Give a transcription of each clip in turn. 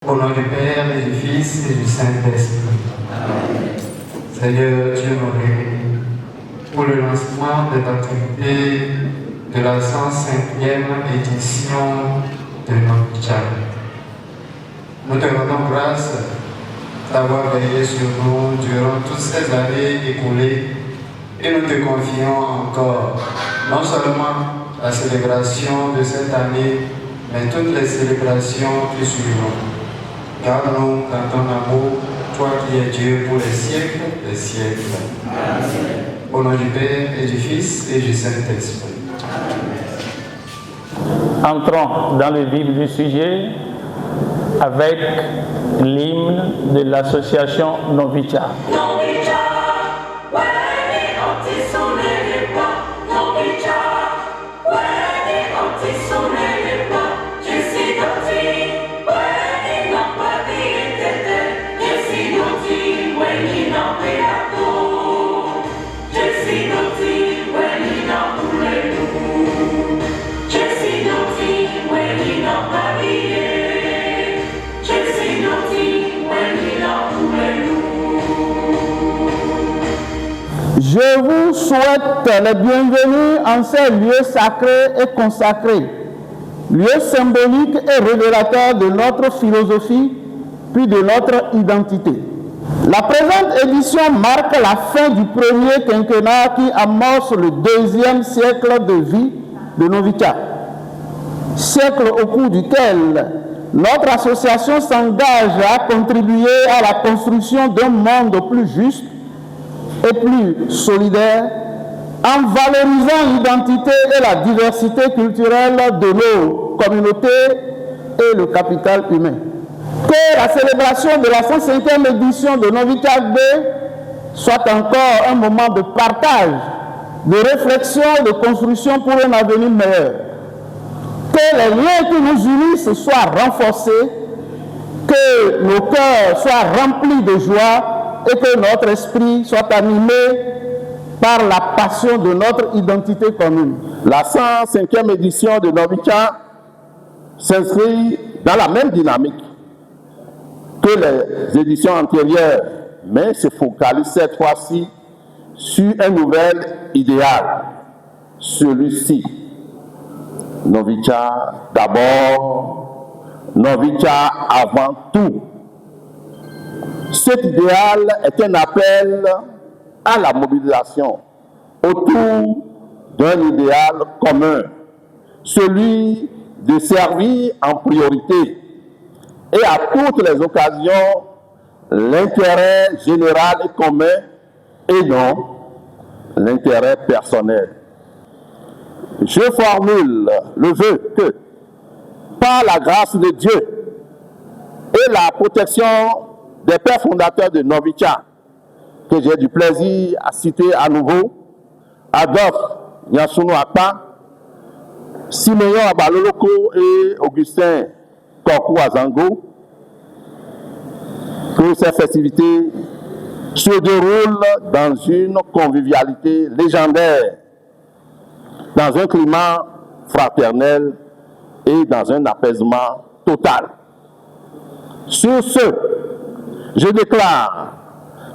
Au nom du Père et du Fils et du Saint-Esprit. Seigneur Dieu nous réunit pour le lancement des activités de la 105e édition de Novitcha. Nous te rendons grâce d'avoir veillé sur nous durant toutes ces années écoulées et nous te confions encore non seulement la célébration de cette année, mais toutes les célébrations qui suivront. Garde-nous dans ton amour, toi qui es Dieu pour les siècles des siècles. Amen. Au nom du Père et du Fils et du Saint-Esprit. Entrons dans le vif du sujet avec l'hymne de l'association Novitcha. Je vous souhaite les bienvenus en ces lieux sacrés et consacrés, lieux symboliques et révélateurs de notre philosophie, puis de notre identité. La présente édition marque la fin du premier quinquennat qui amorce le deuxième siècle de vie de Novitcha, siècle au cours duquel notre association s'engage à contribuer à la construction d'un monde plus juste et plus solidaire, en valorisant l'identité et la diversité culturelle de nos communautés et le capital humain. Que la célébration de la 105e édition de Novitcha B soit encore un moment de partage, de réflexion et de construction pour un avenir meilleur. Que les liens qui nous unissent soient renforcés, que nos cœurs soient remplis de joie et que notre esprit soit animé par la passion de notre identité commune. La 105e édition de Novitcha s'inscrit dans la même dynamique que les éditions antérieures, mais se focalise cette fois-ci sur un nouvel idéal, celui-ci. Novitcha d'abord, Novitcha avant tout. Cet idéal est un appel à la mobilisation autour d'un idéal commun, celui de servir en priorité et à toutes les occasions l'intérêt général et commun et non l'intérêt personnel. Je formule le vœu que, par la grâce de Dieu et la protection des pères fondateurs de Novitcha, que j'ai du plaisir à citer à nouveau, Adolphe Nyasuno Akpa, Simeon Abaloloko et Augustin Kokou Azango, que ces festivités se déroulent dans une convivialité légendaire, dans un climat fraternel et dans un apaisement total. Sur ce, je déclare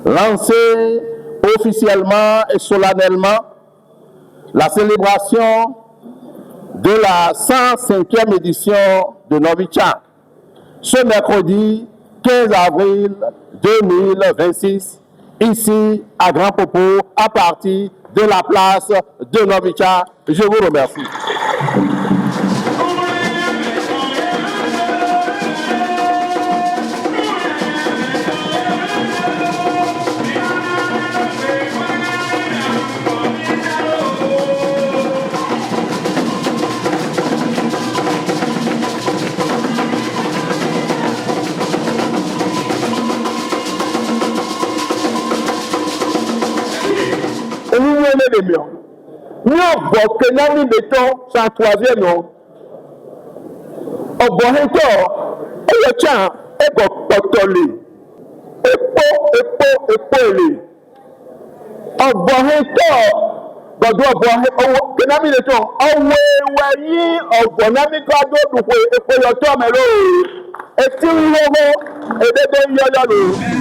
lancer officiellement et solennellement la célébration de la 105e édition de Novitcha ce mercredi 15 avril 2026, ici à Grand Popo, à partir de la place de Novitcha. Je vous remercie. Nous avons que nous mettons sans troisième nom. Au bon temps, et le tien est bon potolé. Épole. Au bon temps, Godou bon que nous mettons. Au bon ami cadeau pour épole mais et Thierry Romo et de Yololo.